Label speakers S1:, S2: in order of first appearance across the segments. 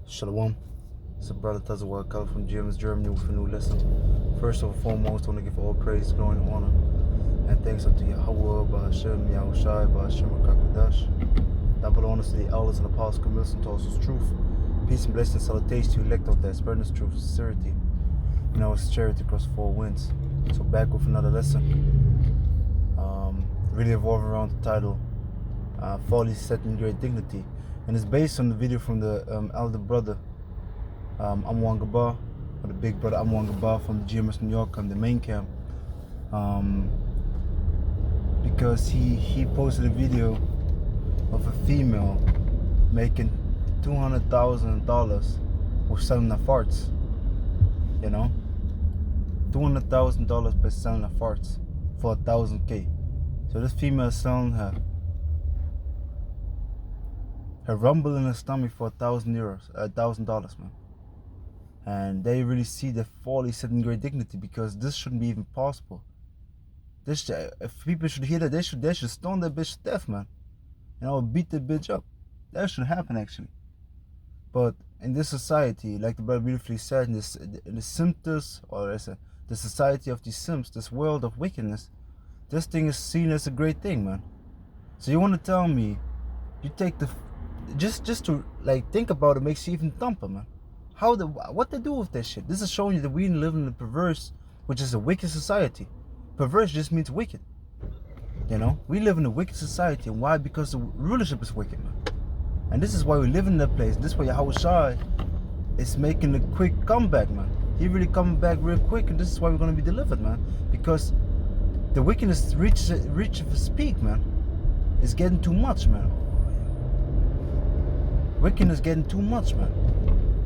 S1: Shalom. It's a brother Tazawar Kal from GM's Germany with a new lesson. First and foremost, I want to give all praise, glory, and honor and thanks unto Yahweh, Ba'ashem, Yahushai, Ba'ashem, Rakakwadash. Double honors to the elders and apostles who listen to us truth. Peace and blessings, salutation to you, elect of that, spreading this truth, sincerity. You know, it's charity across four winds. So back with another lesson. Really evolving around the title, Folly Setting Great Dignity. And it's based on the video from the elder brother, Amwan Gaba, or the big brother Amwan Gaba from the GMS New York camp, the main camp. Because he posted a video of a female making $200,000 with selling her farts. You know, $200,000 by selling her farts for 1,000K. So this female is selling her rumble in her stomach for $1,000, man. And they really see the folly setting great dignity, because this shouldn't be even possible. This, if people should hear that, they should stone that bitch to death, man. You know, beat the bitch up. That should happen, actually. But in this society, like the brother beautifully said, in the symptoms, or the society of these simps, this world of wickedness, this thing is seen as a great thing, man. So you want to tell me, you take the, just to like think about it makes you even thumper, man. What they do with that shit? This is showing you that we live in a perverse, which is a wicked society. Perverse just means wicked. You know, we live in a wicked society, and why? Because the rulership is wicked, man. And this is why we live in that place. This is why Yahushai is making a quick comeback, man. He really coming back real quick, and this is why we're going to be delivered, man. Because the wickedness reaches its peak, man. It's getting too much, man. Wickedness getting too much, man.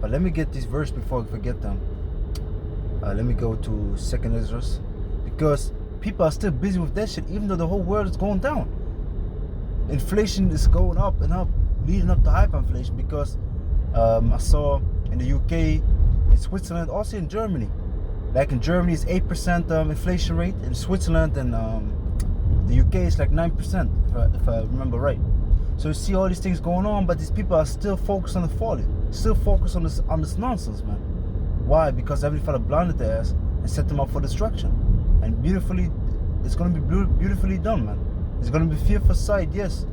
S1: But let me get this verse before I forget them. Let me go to 2nd Ezra, because people are still busy with that shit, even though the whole world is going down. Inflation is going up and up, leading up to hyperinflation. Because I saw in the UK, in Switzerland, also in Germany. Like in Germany, it's 8% inflation rate. In Switzerland and the UK, it's like 9%, if I remember right. So you see all these things going on, but these people are still focused on the folly, still focused on this nonsense, man. Why? Because Heavenly Father blinded their ass and set them up for destruction. And beautifully, it's going to be beautifully done, man. It's going to be fearful sight, yes.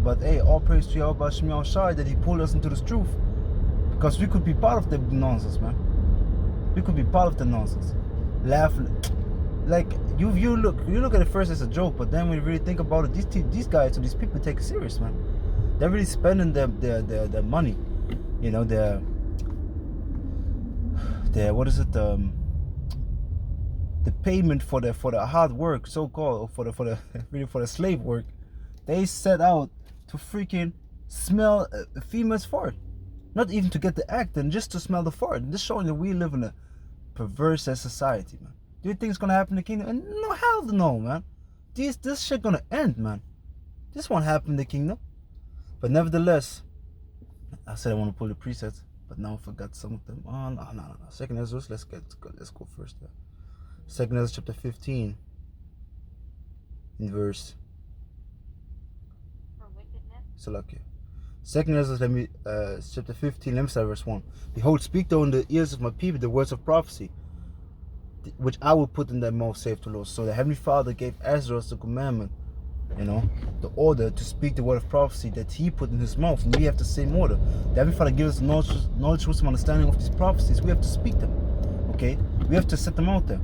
S1: But hey, all praise to Yahweh Shem Yahushai that He pulled us into this truth, because we could be part of the nonsense, man. We could be part of the nonsense, laughing. Like you look at it first as a joke, but then when you really think about it, these guys or these people take it serious, man. They're really spending their money, you know, their what is it, the payment for the hard work, so called, or for the really for the slave work. They set out to freaking smell a female's fart. Not even to get the act, and just to smell the fart. This showing that we live in a perverse society, man. Do you think it's gonna happen in the kingdom? And no, hell no, man. This shit gonna end, man. This won't happen in the kingdom. But nevertheless, I said I want to pull the presets, but now I forgot some of them. Oh no. 2nd Ezra, let's go first there. 2nd Ezra chapter 15, in verse.
S2: For wickedness.
S1: Salakia. 2nd Ezra, chapter 15, let me start verse 1. Behold, speak thou in the ears of my people the words of prophecy, which I will put in their mouth, saith the Lord. So the Heavenly Father gave Ezra the commandment, you know, the order to speak the word of prophecy that He put in his mouth, and we have the same order. The Heavenly Father gives us knowledge, wisdom, understanding of these prophecies. We have to speak them, okay? We have to set them out there.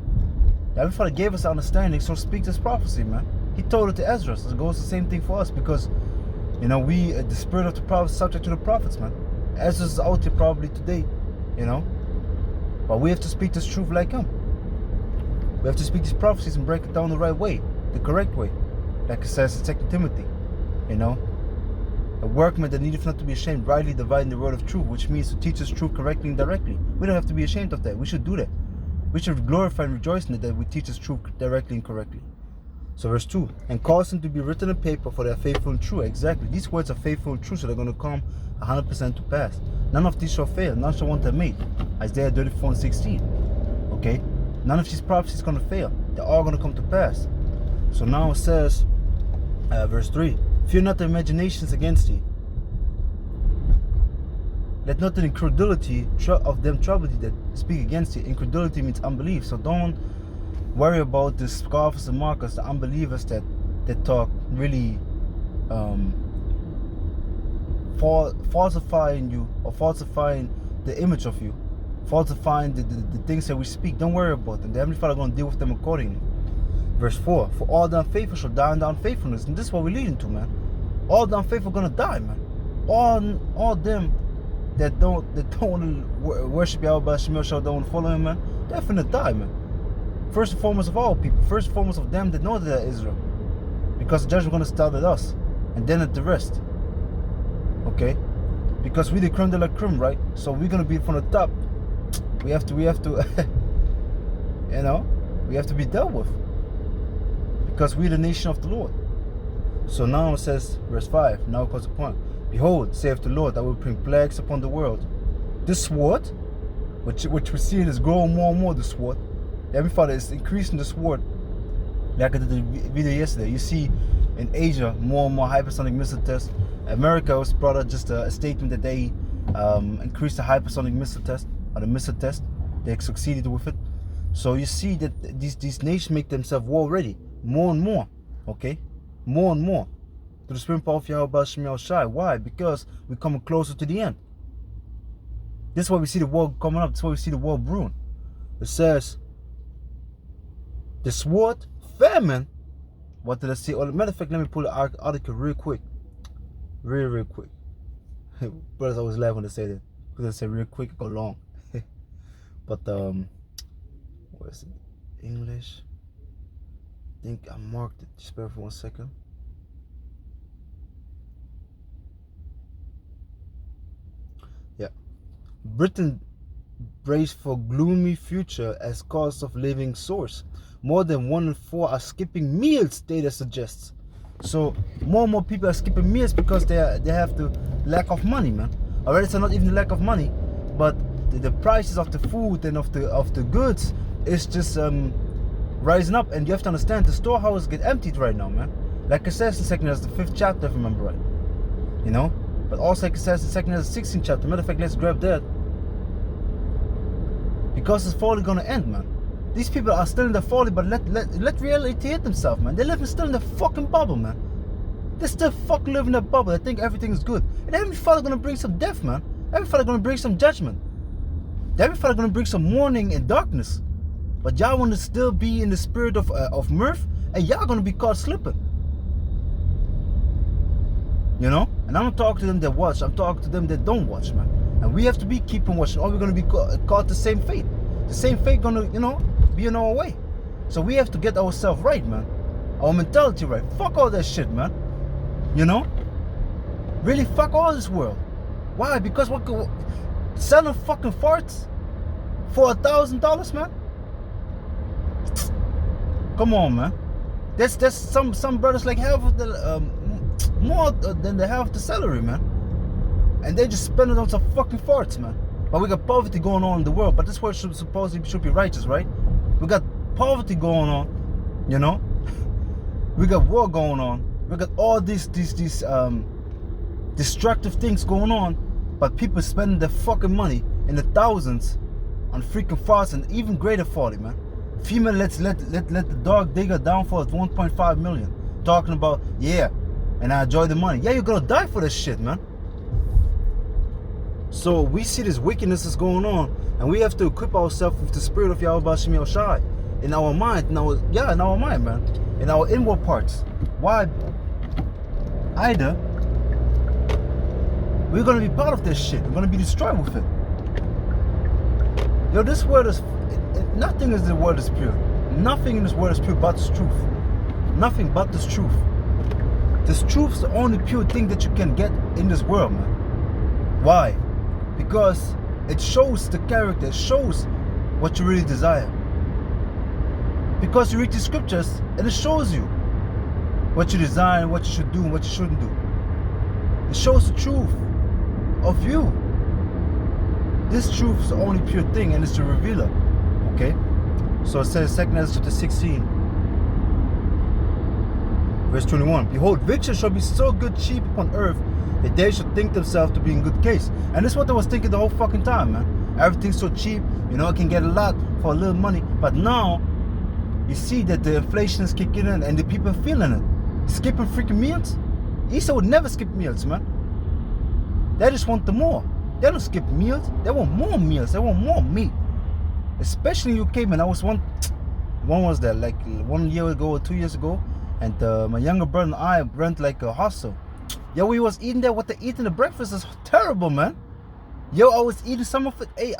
S1: The Heavenly Father gave us understanding, so speak this prophecy, man. He told it to Ezra, so it goes the same thing for us, because, you know, we, the spirit of the prophets, subject to the prophets, man. Ezra's out here probably today, you know, but we have to speak this truth like him. We have to speak these prophecies and break it down the right way, the correct way. Like it says in 2 Timothy, you know, a workman that needeth not to be ashamed, rightly dividing the word of truth, which means to teach us truth correctly and directly. We don't have to be ashamed of that. We should do that. We should glorify and rejoice in it, that we teach us truth directly and correctly. So verse 2, and cause them to be written in paper, for they are faithful and true. Exactly. These words are faithful and true, so they're going to come 100% to pass. None of these shall fail, none shall want their mate. Isaiah 34:16. Okay? None of these prophecies going to fail. They're all going to come to pass. So now it says, verse 3, fear not the imaginations against thee. let not the incredulity of them trouble thee that speak against thee. Incredulity means unbelief. So don't worry about the scoffers and mockers, the unbelievers that talk really falsifying you, or falsifying the image of you, falsifying the things that we speak. Don't worry about them. The Heavenly Father is going to deal with them accordingly. Verse 4, for all the unfaithful shall die in the unfaithfulness. And this is what we're leading to, man. All the unfaithful are going to die, man. All them that don't want to worship Yahweh Shemel Shah, don't want to follow him, man, they're finna die, man. First and foremost of all people, first and foremost of them that know that they're Israel. Because the judgment is going to start at us, and then at the rest. Okay? Because we the creme de la creme, right? So we're going to be from the top. We have to you know, we have to be dealt with. Because we're the nation of the Lord. So now it says, verse 5, now comes the point. Behold, saith the Lord, I will bring plagues upon the world. This sword, which we're seeing is growing more and more, the sword. Heavenly Father is increasing the sword. Like I did the video yesterday. You see in Asia more and more hypersonic missile tests. America was brought out just a statement that they increased the hypersonic missile test, or the missile test. They succeeded with it. So you see that these nations make themselves war ready. More and more, okay? More and more. To the supreme power of Yahweh Shemel Shai. Why? Because we're coming closer to the end. This is why we see the war coming up. This is why we see the war brewing. It says, the sword, famine. What did I say? Oh, matter of fact, let me pull the article real quick. Real quick. Brothers always laugh when they say that. Because I say real quick, go long. But, what is it? English. I think I marked it. Just bear for 1 second. Yeah. Britain braced for gloomy future as cost of living source. More than 1 in 4 are skipping meals, data suggests. So more and more people are skipping meals because they have the lack of money, man. Already it's not even the lack of money, but the prices of the food and of the goods is just rising up. And you have to understand, the storehouses get emptied right now, man. Like it says in 2nd Ezra, the 5th chapter, if I remember right. You know? But also like it says in 2nd Ezra, 16th chapter. Matter of fact, let's grab that. Because it's fully gonna end, man. These people are still in the folly, but let reality hit themselves, man. They're living still in the fucking bubble, man. They're still fucking living in a bubble. They think everything is good. And Heavenly Father gonna bring some death, man. Heavenly Father gonna bring some judgment. Heavenly Father gonna bring some mourning and darkness. But y'all want to still be in the spirit of mirth, and y'all gonna be caught slipping. You know? And I'm not talking to them that watch. I'm talking to them that don't watch, man. And we have to be keeping watching, or we're gonna be caught the same fate. The same fate gonna, you know, be in our way. So we have to get ourselves right, man. Our mentality right. Fuck all that shit, man. You know? Really, fuck all this world. Why? Because what? Selling fucking farts for $1,000, man. Come on, man. That's some brothers like half of the more than the half of the salary, man. And they just spend it on some fucking farts, man. But we got poverty going on in the world. But this world should be righteous, right? We got poverty going on, you know. We got war going on. We got all these destructive things going on. But people spending their fucking money in the thousands on freaking farts, and even greater folly, man. Female, let the dog digger down for 1.5 million. Talking about, yeah, and I enjoy the money. Yeah, you're gonna die for this shit, man. So we see this wickedness is going on, and we have to equip ourselves with the spirit of Yahweh Shemel Shai in our mind, in our mind, man, in our inward parts. Why? Either we're gonna be part of this shit. We're gonna be destroyed with it. Yo, this world is nothing in the world is pure. Nothing in this world is pure but this truth. Nothing but this truth. This truth is the only pure thing that you can get in this world, man. Why? Because it shows the character, it shows what you really desire. Because you read the scriptures and it shows you what you desire and what you should do and what you shouldn't do. It shows the truth of you. This truth is the only pure thing, and it's the revealer. Okay? So it says 2nd Ezra chapter 16, verse 21. Behold, victuals shall be so good cheap upon earth, that they should think themselves to be in good case. And this is what I was thinking the whole fucking time, man. Everything's so cheap, I can get a lot for a little money. But now, you see that the inflation is kicking in and the people are feeling it. Skipping freaking meals? Esau would never skip meals, man. They just want the more. They don't skip meals. They want more meals. They want more meat. Especially in UK, man. I was one was there, like 1 year ago or 2 years ago. And my younger brother and I rent like a hostel. Yo, we was eating there. What they eating the breakfast is terrible, man. Yo, I was eating some of it. Hey,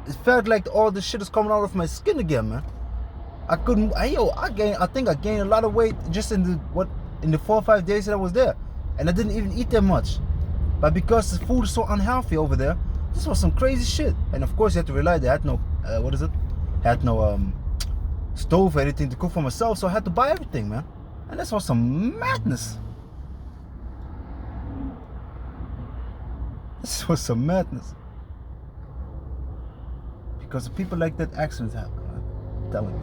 S1: it felt like all the shit is coming out of my skin again, man. I couldn't. I think I gained a lot of weight just in the 4 or 5 days that I was there, and I didn't even eat that much. But because the food is so unhealthy over there, this was some crazy shit. And of course, you have to realize they had no had no stove or anything to cook for myself, so I had to buy everything, man. And this was some madness. This was some madness. Because of people like that, accidents happen, man. I'm telling you.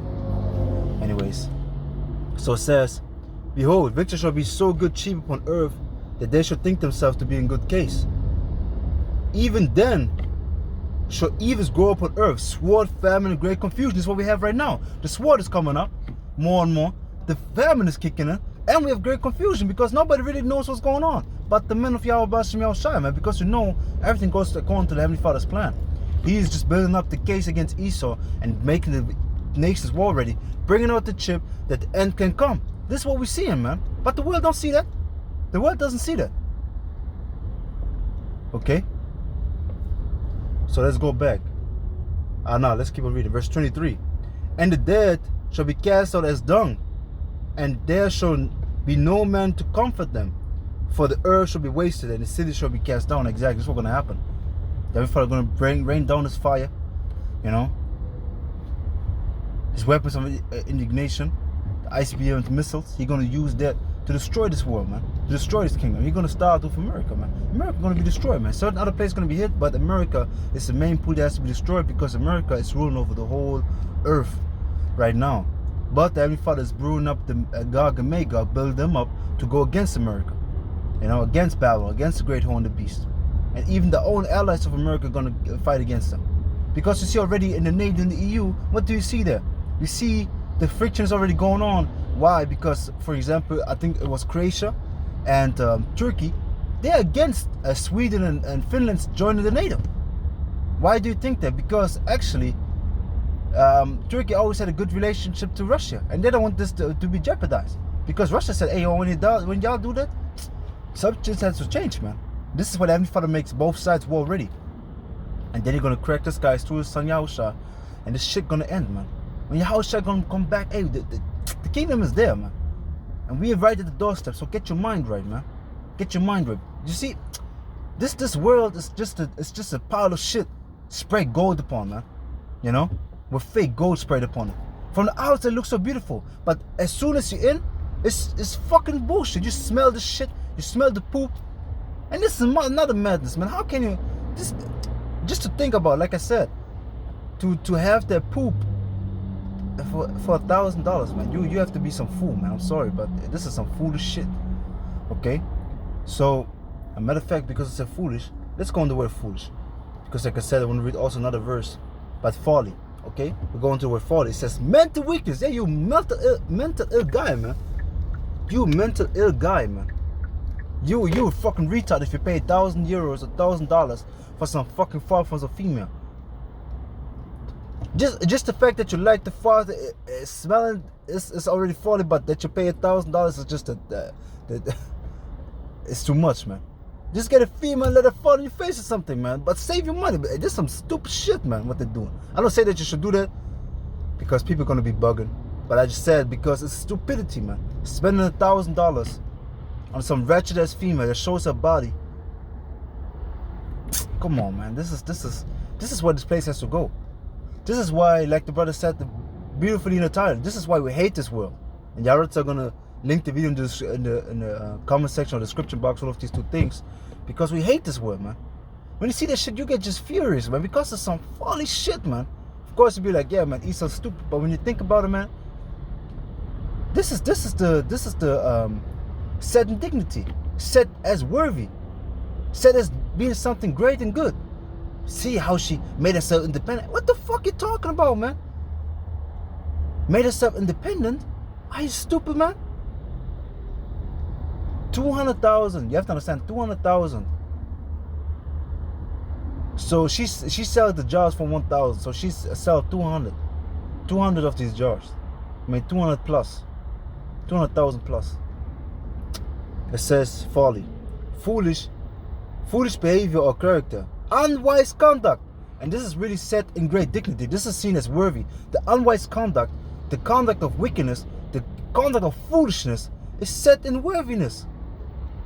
S1: Anyways, so it says, behold, victory shall be so good cheap upon earth that they should think themselves to be in good case. Even then shall evils grow up on earth, sword, famine, and great confusion. This is what we have right now. The sword is coming up more and more. The famine is kicking in, and we have great confusion because nobody really knows what's going on. But the men of Yahweh Bashim Yahushua, man, because everything goes according to the Heavenly Father's plan. He is just building up the case against Esau and making the nations war ready, bringing out the chip that the end can come. This is what we're seeing, man. But the world don't see that. The world doesn't see that. Okay? So let's go back. Now let's keep on reading. Verse 23. And the dead shall be cast out as dung, and there shall be no man to comfort them. For the earth shall be wasted, and the city shall be cast down. Exactly, this is what's going to happen. The Heavenly Father is going to rain down his fire, his weapons of indignation, the ICBM missiles. He's going to use that to destroy this world, man. To destroy this kingdom. He's going to start with America, man. America is going to be destroyed, man. Certain other places going to be hit, but America is the main pool that has to be destroyed because America is ruling over the whole earth right now. But the Heavenly Father is brewing up the Gog and Magog, build them up to go against America. Against Babylon, against the great horn, the beast. And even the own allies of America are going to fight against them. Because you see already in the NATO and the EU, what do you see there? You see the friction is already going on. Why? Because, for example, I think it was Croatia and Turkey. They're against Sweden and Finland joining the NATO. Why do you think that? Because actually, Turkey always had a good relationship to Russia. And they don't want this to be jeopardized. Because Russia said, hey, when y'all do that, substance has to change, man. This is what Heavenly Father makes both sides war ready. And then you're going to crack the skies through his son Yahushua. And this shit going to end, man. When Yahushua going to come back, hey, the kingdom is there, man. And we are right at the doorstep. So get your mind right, man. Get your mind right. You see, this world is just a pile of shit sprayed gold upon, man. With fake gold sprayed upon it. From the outside, it looks so beautiful. But as soon as you're in, it's fucking bullshit. You smell the shit. You smell the poop. And this is another madness, man. How can you just to think about, like I said, to have that poop for $1,000, man. You have to be some fool, man. I'm sorry, but this is some foolish shit. Okay? So, a matter of fact, because it's a foolish, let's go on the word foolish. Because like I said, I want to read also another verse about folly. Okay? We're going to the word folly. It says mental weakness. Yeah, you mental ill guy, man. You mental ill guy, man. You a fucking retard if you pay €1,000 or $1,000 for some fucking fart from a female. Just the fact that you like the fart, smelling is already folly, but that you pay $1,000 is just it's too much, man. Just get a female and let her fall in your face or something, man. But save your money. This is some stupid shit, man, what they're doing. I don't say that you should do that because people are gonna be bugging. But I just said because it's stupidity, man. Spending $1,000 on some wretched ass female that shows her body. Come on, man. This is where this place has to go. This is why, like the brother said beautifully in the title, this is why we hate this world. And Yaretz are gonna link the video in the comment section or description box, all of these two things, because we hate this world, man. When you see that shit, you get just furious, man, because it's some folly shit, man. Of course, you'd be like, yeah, man, Esau's stupid, but when you think about it, man, this is the set in dignity, set as worthy. Said as being something great and good. See how she made herself independent. What the fuck you talking about, man? Made herself independent? Are you stupid, man? 200,000. You have to understand, 200,000. So she sells the jars for 1,000. So she sells 200. 200 of these jars. I mean 200 plus. 200,000 plus. It says folly. Foolish behavior or character. Unwise conduct. And this is really set in great dignity. This is seen as worthy. The unwise conduct, the conduct of wickedness, the conduct of foolishness is set in worthiness.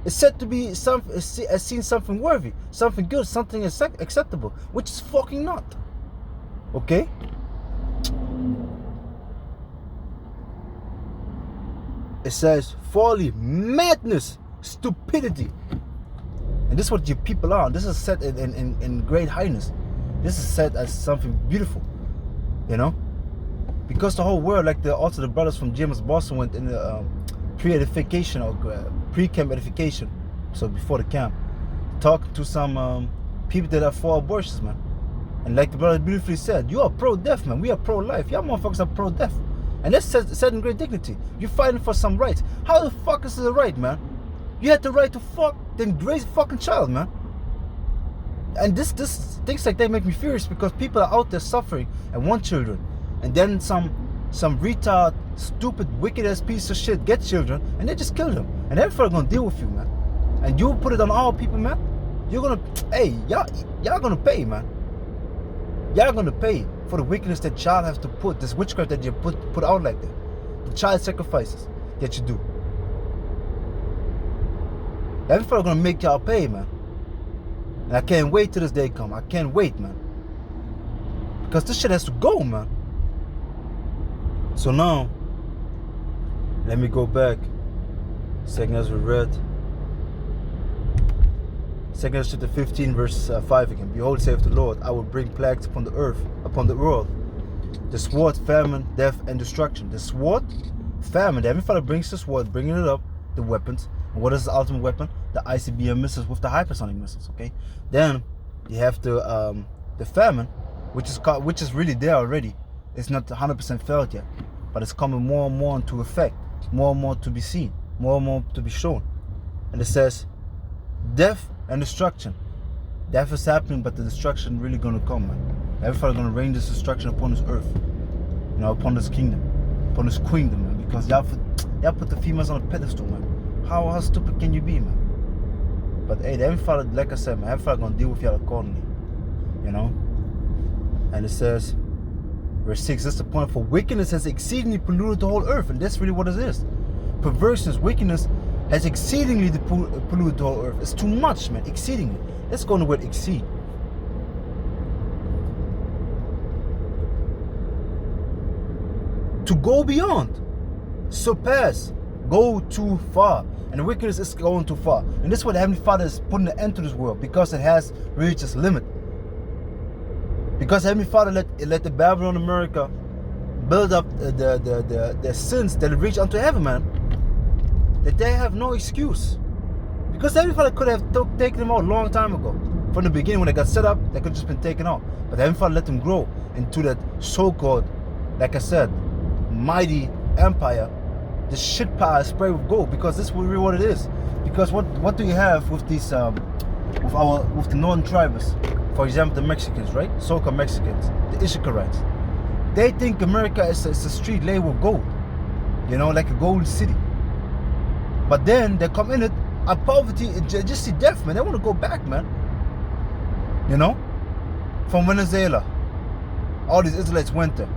S1: It's said to be as seen something worthy, something good, something acceptable, which is fucking not. Okay? It says folly, madness, stupidity. And this is what your people are. This is set in great highness. This is set as something beautiful. You know? Because the whole world, like also the brothers from James Boston went in the pre-edification or pre-camp edification, so before the camp, talking to some people that are for abortions, man. And like the brother beautifully said, you are pro-death, man. We are pro-life. Y'all motherfuckers are pro-death. And that's said in great dignity. You're fighting for some rights. How the fuck is this a right, man? You had the right to fuck, then raise a fucking child, man. And this things like that make me furious, because people are out there suffering and want children. And then some retard, stupid, wicked ass piece of shit get children and they just kill them. And everybody's gonna deal with you, man. And you put it on all people, man. You're gonna, hey, y'all gonna pay, man. Y'all gonna pay for the wickedness that child has to put, this witchcraft that you put out like that. The child sacrifices that you do. Everybody's gonna make y'all pay, man. And I can't wait till this day come. I can't wait, man. Because this shit has to go, man. So now, let me go back. Second as we read. 2 chapter 15, verse 5 again. Behold, saith the Lord, I will bring plagues upon the earth, upon the world. The sword, famine, death, and destruction. The sword, famine. The Heavenly Father brings the sword, bringing it up, the weapons. And what is the ultimate weapon? The ICBM missiles with the hypersonic missiles. Okay. Then you have the famine, which is really there already. It's not 100% felt yet, but it's coming more and more into effect, more and more to be seen, more and more to be shown. And it says, death and destruction. Death is happening, but the destruction really gonna come, man. Everybody's gonna rain this destruction upon this earth, you know, upon this kingdom, upon this queendom, man. Because y'all put the females on a pedestal, man. How stupid can you be, man? But hey, the Heavenly Father, like I said, man, Heavenly Father gonna deal with y'all accordingly, you know. And it says, verse 6, that's the point, for wickedness has exceedingly polluted the whole earth. And that's really what it is. Perverseness, wickedness has exceedingly polluted the whole earth. It's too much, man, exceedingly. Let's go on the word exceed. To go beyond, surpass, go too far. And the wickedness is going too far. And this is what the Heavenly Father is putting an end to this world, because it has reached its limit. Because Heavenly Father let the Babylon America build up the sins that reach unto heaven, man. That they have no excuse. Because Heavenly Father could have taken them out a long time ago. From the beginning, when they got set up, they could have just been taken out. But Heavenly Father let them grow into that so-called, like I said, mighty empire. The shit pile sprayed with gold, because this is really what it is. Because what do you have with these with the northern tribes? For example, the Mexicans, right? So-called Mexicans, the Ishikarites. They think America is a street laid with gold, you know, like a golden city. But then they come in it, at poverty, just see death, man. They want to go back, man. You know, from Venezuela, all these Israelites went there.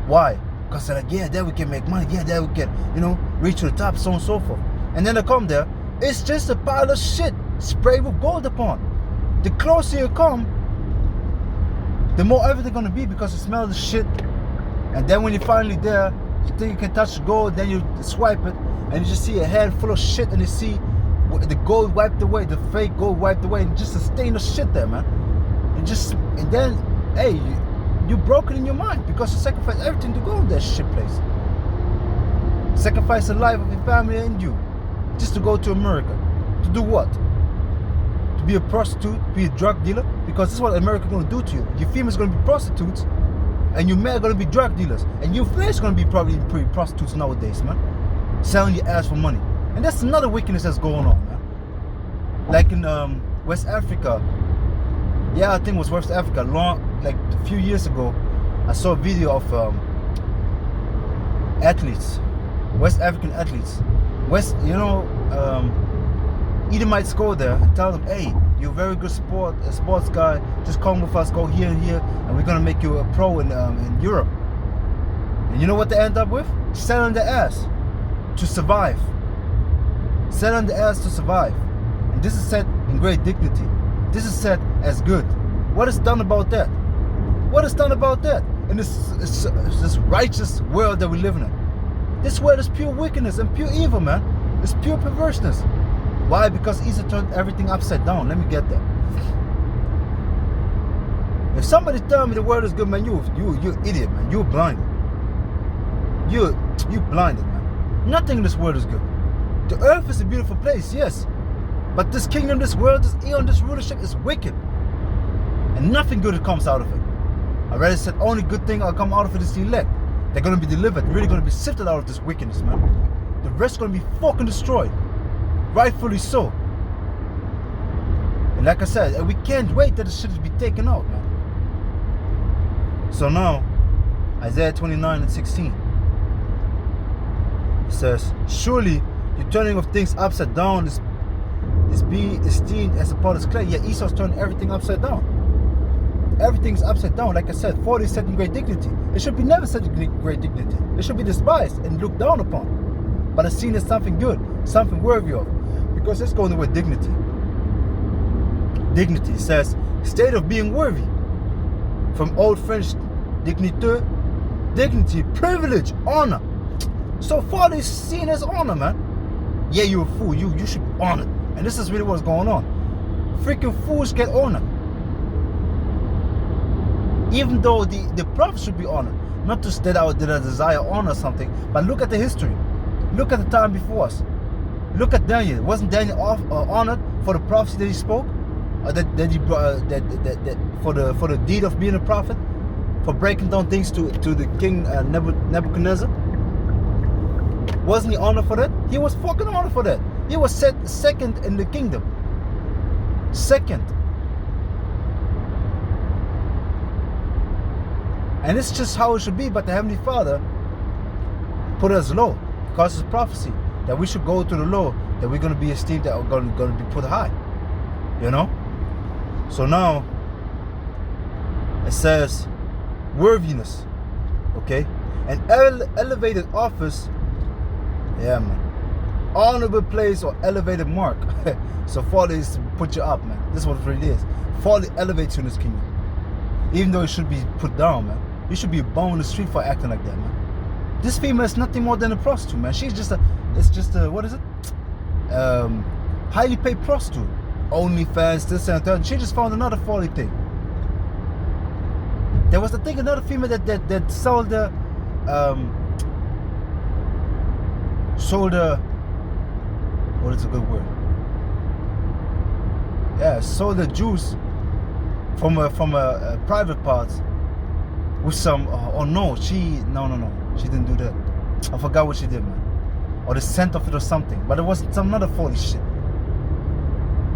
S1: Why? Because they're like, yeah, there we can make money. Yeah, there we can, you know, reach to the top, so on and so forth. And then they come there, it's just a pile of shit sprayed with gold upon. The closer you come, the more everything gonna be, because you smell the shit. And then when you're finally there, you think you can touch the gold, then you swipe it, and you just see a head full of shit, and you see the gold wiped away, the fake gold wiped away, and just a stain of shit there, man. And then, hey, you're broken in your mind, because you sacrifice everything to go in that shit place. Sacrifice the life of your family and you, just to go to America. To do what? To to be a prostitute, be a drug dealer, because this is what America gonna do to you. Your females gonna be prostitutes, and your men are gonna be drug dealers, and your flesh gonna be probably pretty prostitutes nowadays, man. Selling your ass for money, and that's another wickedness that's going on, man. Like in West Africa, yeah, I think it was West Africa. Like a few years ago, I saw a video of athletes, West African athletes. Edomites go there and tell them, hey, you're a very good sports guy, just come with us, go here and here, and we're gonna make you a pro in Europe. And you know what they end up with? Selling their ass to survive. Selling the ass to survive. And this is said in great dignity. This is said as good. What is done about that? What is done about that in this righteous world that we live in? This world is pure wickedness and pure evil, man. It's pure perverseness. Why? Because Esau turned everything upside down. Let me get that. If somebody tell me the world is good, man, you're idiot, man. You're blinded. You're blinded, man. Nothing in this world is good. The earth is a beautiful place, yes. But this kingdom, this world, this eon, this rulership is wicked. And nothing good comes out of it. I already said only good thing will come out of it is the elect. They're going to be delivered, really going to be sifted out of this wickedness, man. The rest is going to be fucking destroyed. Rightfully so. And like I said, we can't wait that the shit be taken out, man. So now, Isaiah 29:16. It says, surely the turning of things upside down is being esteemed as a potter's clay. Yeah, Esau's turning everything upside down. Everything's upside down. Like I said, 40 is set in great dignity. It should be never set in great dignity. It should be despised and looked down upon. But it's seen as something good, something worthy of. Because it's going with dignity. Dignity says, state of being worthy. From old French digniteur, dignity, privilege, honor. So 40 is seen as honor, man. Yeah, you're a fool. You should be honored. And this is really what's going on. Freaking fools get honored. Even though the prophet should be honored. Not just that I desire honor or something, but look at the history. Look at the time before us. Look at Daniel. Wasn't Daniel honored for the prophecy that he spoke? For the deed of being a prophet? For breaking down things to the king Nebuchadnezzar? Wasn't he honored for that? He was fucking honored for that. He was set second in the kingdom. Second. And it's just how it should be, but the Heavenly Father put us low because it's prophecy that we should go to the low, that we're going to be esteemed, that we're going to be put high. You know? So now, it says worthiness. Okay? An elevated office, yeah, man. Honorable place or elevated mark. So 40 is to put you up, man. This is what it really is. 40 elevates you in this kingdom. Even though it should be put down, man. You should be bum on the street for acting like that, man. This female is nothing more than a prostitute, man. She's just what is it? Highly paid prostitute. OnlyFans, this and that. She just found another 40 thing. There was, I think, another female that sold the what is a good word? Yeah, sold the juice from a private parts with some no, she didn't do that. I forgot what she did, man. Or the scent of it or something. But it was some other 40 shit.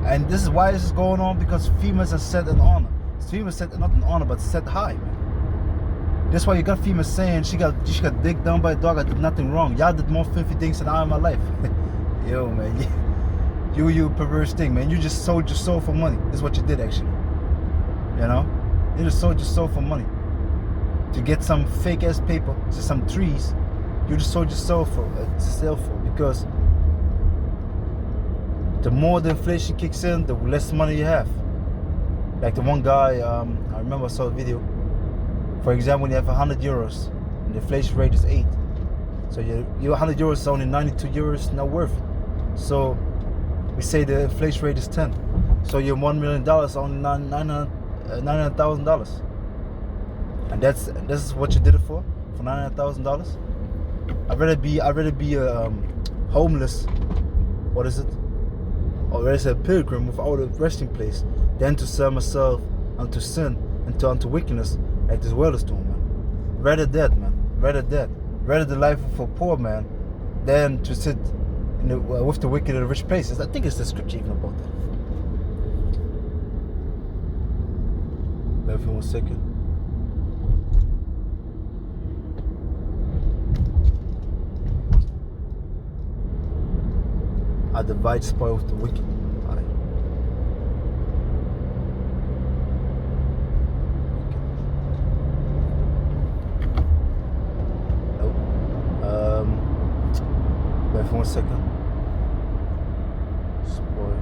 S1: And this is why this is going on, because females are set in honor. Females set not in honor, but set high, man. That's why you got females saying she got digged down by a dog. I did nothing wrong. Y'all did more filthy things than I in my life. Yo, man, you perverse thing, man. You just sold your soul for money. This is what you did, actually. You know, you just sold your soul for money to get some fake ass paper, to some trees. You just sold your soul for because the more the inflation kicks in, the less money you have. Like the one guy, I remember I saw a video. For example, when you have 100 euros and the inflation rate is 8, so your 100 euros is only 92 euros now worth it. So we say the inflation rate is 10. So your $1 million is only $900,000. And this is what you did it for $900,000. I'd rather be homeless. What is it? or as a pilgrim without a resting place, than to sell myself unto sin and unto wickedness, like this world is doing, man. Rather that, man. Rather that. Rather the life of a poor man than to sit in the, with the wicked in the rich places. I think it's the scripture even about that. Wait for 1 second. I divide spoil with the wicked. Alright. Wait for 1 second. Spoil.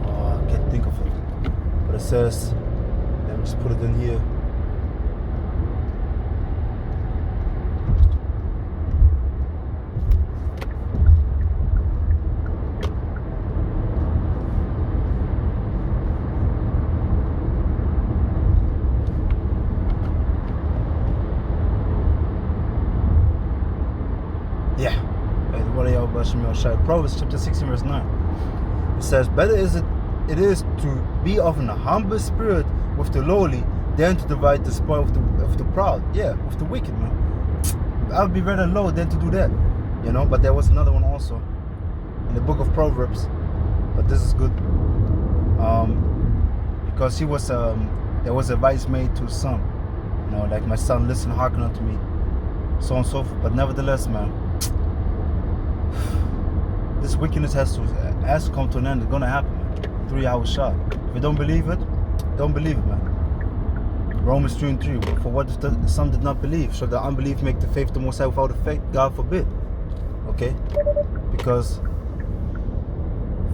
S1: Oh, I can't think of it. But it says, let me just put it in here. Yeah. Proverbs chapter 16 verse 9. It says, better it is to be of an humble spirit with the lowly than to divide the spoil of the proud. Yeah, with the wicked, man. I would be rather low than to do that. You know, but there was another one also in the book of Proverbs. But this is good. Because he was there was advice made to his son. You know, like, my son, listen, hearken unto me. So on and so forth. But nevertheless, man, this wickedness has to come to an end. It's gonna happen, man. 3 hours shot. If you don't believe it, don't believe it, man. Romans 3:3. For what if some did not believe? Shall the unbelief make the faith of the Most High without the faith? God forbid. Okay? Because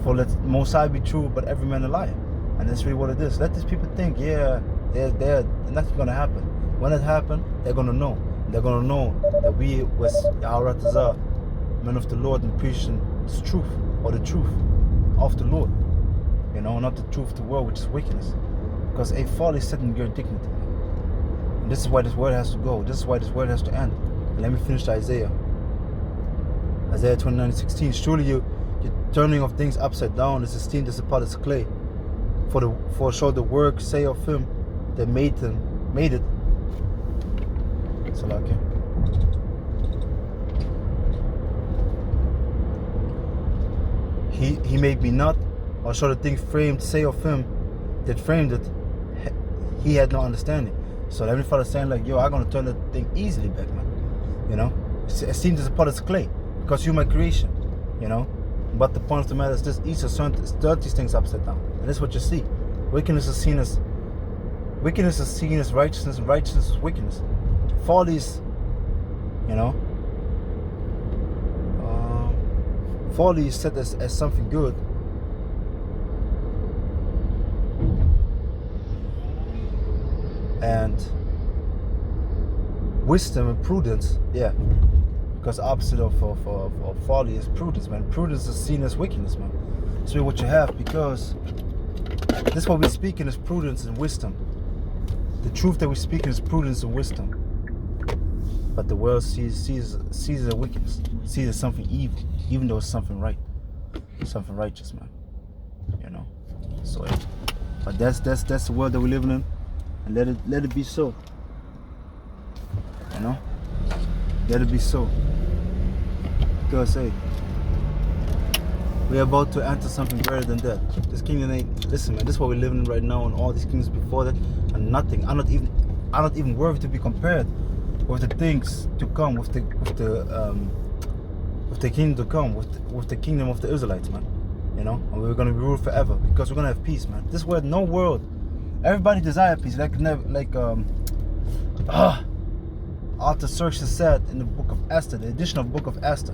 S1: for let Most High be true, but every man a liar. And that's really what it is. Let these people think, yeah, they're nothing's gonna happen. When it happens, they're gonna know. They're gonna know that we was Yahweh Tazah, men of the Lord, and preaching the truth, or the truth of the Lord. You know, not the truth of the world, which is wickedness. Because a fall is setting your dignity. And this is why this word has to go. This is why this word has to end. And let me finish Isaiah. Isaiah 29:16. Surely your turning of things upside down is esteemed as a potter's clay. For shall the work say of him that made it. Salaki. He made me not, or shall the thing framed say of him that framed it, he had no understanding. So Heavenly Father saying, like, yo, I'm gonna turn that thing easily back, man. You know, it seems as a potter's clay, because you're my creation. You know, but the point of the matter is this: each turn these things upside down, and that's what you see. Wickedness is seen as righteousness, and righteousness is wickedness. Folly is, you know, folly is set as something good. And wisdom and prudence, yeah, because opposite of folly is prudence, man. Prudence is seen as wickedness, man. That's really what you have, because this is what we're speaking is prudence and wisdom. The truth that we're speaking is prudence and wisdom. But the world sees it as wickedness, sees it as something evil, even though it's something right, something righteous, man. You know. So, yeah. But that's the world that we're living in, and let it be so. You know. Let it be so. Because, hey, we're about to enter something greater than that. This kingdom ain't. Listen, man. This is what we're living in right now, and all these kingdoms before that, and nothing. I'm not even worthy to be compared with the things to come, with the kingdom to come, with the kingdom of the Israelites, man. You know, and we're gonna be ruled forever, because we're gonna have peace, man. This world, no world. Everybody desire peace, Arthur Xerxes said in the book of Esther, the edition of book of Esther.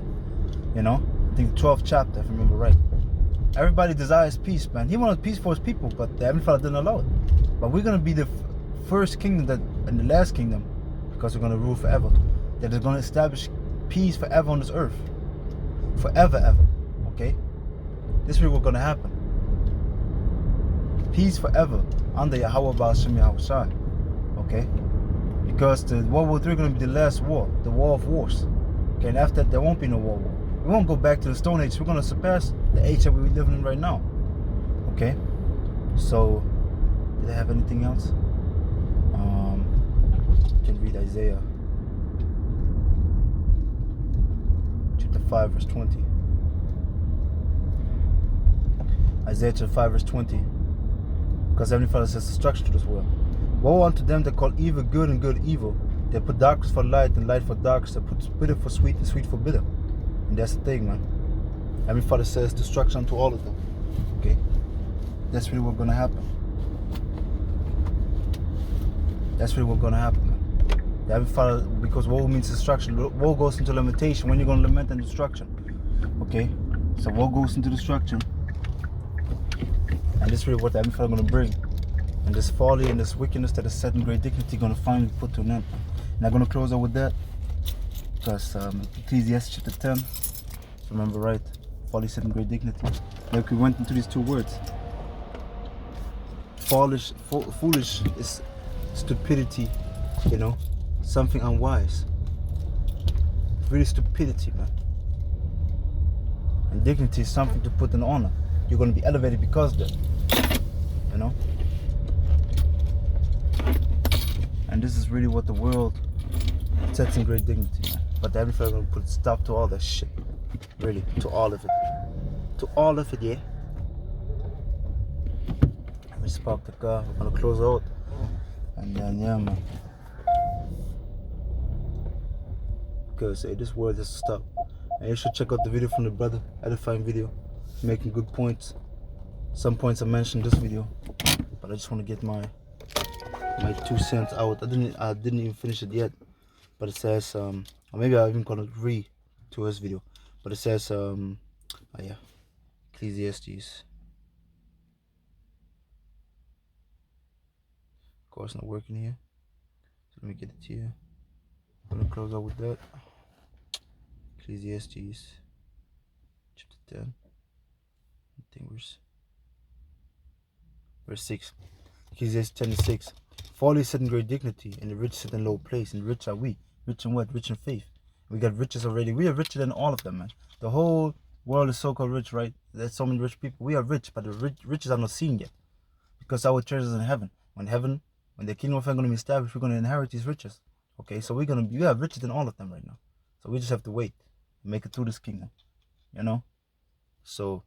S1: You know, I think the 12th chapter, if I remember right. Everybody desires peace, man. He wanted peace for his people, but the Heavenly Father didn't allow it. But we're gonna be the first kingdom and the last kingdom, because we're going to rule forever, that is going to establish peace forever on this earth, forever, ever. Okay, this is what's going to happen. peace forever under Yahweh Ba'ashem Yahushai. Okay? Because the World War III is going to be the last war, the war of wars. Okay, and after that, there won't be no World War. We won't go back to the Stone Age. We're going to surpass the age that we're living in right now. Okay? So, did I have anything else? You can read Isaiah chapter 5, verse 20. Isaiah chapter 5, verse 20. Because Heavenly Father says destruction to this world. Woe unto them that call evil good and good evil. They put darkness for light and light for darkness. They put bitter for sweet and sweet for bitter. And that's the thing, man. Heavenly Father says destruction to all of them. Okay? That's really what's going to happen. That's really what's going to happen, man. The Heavenly Father, because woe means destruction. Woe goes into lamentation. When you're going to lament and destruction. Okay? So woe goes into destruction. And this is really what the Heavenly Father is going to bring. And this folly and this wickedness that is set in great dignity going to finally put to an end. And I'm going to close out with that. Because Ecclesiastes chapter 10. So remember right. Folly set in great dignity. Like we went into these two words. Foolish is stupidity, you know. Something unwise. Really stupidity, man. And dignity is something to put in honor. You're going to be elevated because of that. You know? And this is really what the world sets in great dignity, man. But the Heavenly Father is going to put a stop to all that shit. Really, to all of it. To all of it, yeah. Let me spark the car. We're going to close out. And then, yeah, man. Because hey, this world has to stop. And you should check out the video from the brother. Edifying video. Making good points. Some points I mentioned in this video. But I just want to get my 2 cents out. I didn't even finish it yet. But it says, or maybe I'm even gonna read to his video. But it says, oh yeah, Ecclesiastes. Of course, not working here. So let me get it here. I'm gonna close out with that. Ecclesiastes, chapter 10. I think verse 6. Ecclesiastes 10:6. Folly is set in great dignity, and the rich sit in low place. And rich are we. Rich in what? Rich in faith. We got riches already. We are richer than all of them, man. The whole world is so-called rich, right? There's so many rich people. We are rich, but the riches are not seen yet. Because our treasures in heaven. When the kingdom of heaven is going to be established, we're going to inherit these riches. Okay, so we are richer than all of them right now. So we just have to wait and make it through this kingdom. You know? So,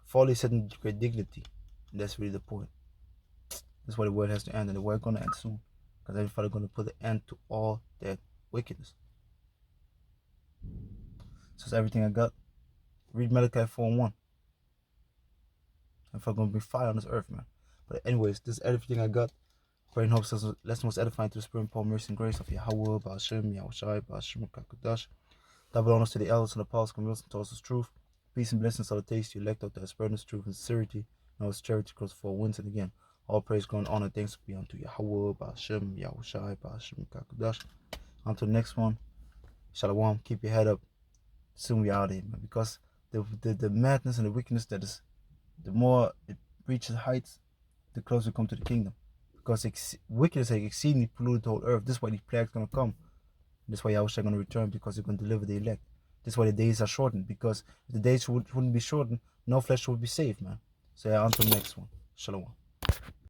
S1: folly is set in great dignity. And that's really the point. That's why the world has to end, and the world is going to end soon. Because everybody's going to put an end to all that wickedness. So that's everything I got. Read Malachi 4:1. If I'm going to be fire on this earth, man. But anyways, this is everything I got. Pray and hope this lesson was edifying to the spirit and power, mercy and grace of Yahweh, Ba'ashem, Yahushai, Ba'ashem, Kakadash. Double honors to the elders and apostles, convicts and told us truth. Peace and blessings salutations to the elect of the spirit, truth and sincerity. Now his charity across 4 winds, and again, all praise, glory, and honor, thanks be unto Yahweh, Ba'ashem, Yahushai, Ba'ashem, Kakadash. Until the next one, Shalom, keep your head up. Soon we out here, man. Because the madness and the wickedness that is, the more it reaches heights, the closer we come to the kingdom. Because wickedness has exceedingly polluted the whole earth. This is why these plagues going to come. This is why Yahushua is going to return, because he's going to deliver the elect. This is why the days are shortened. Because if the days wouldn't be shortened, no flesh would be saved, man. So yeah, until the next one. Shalom.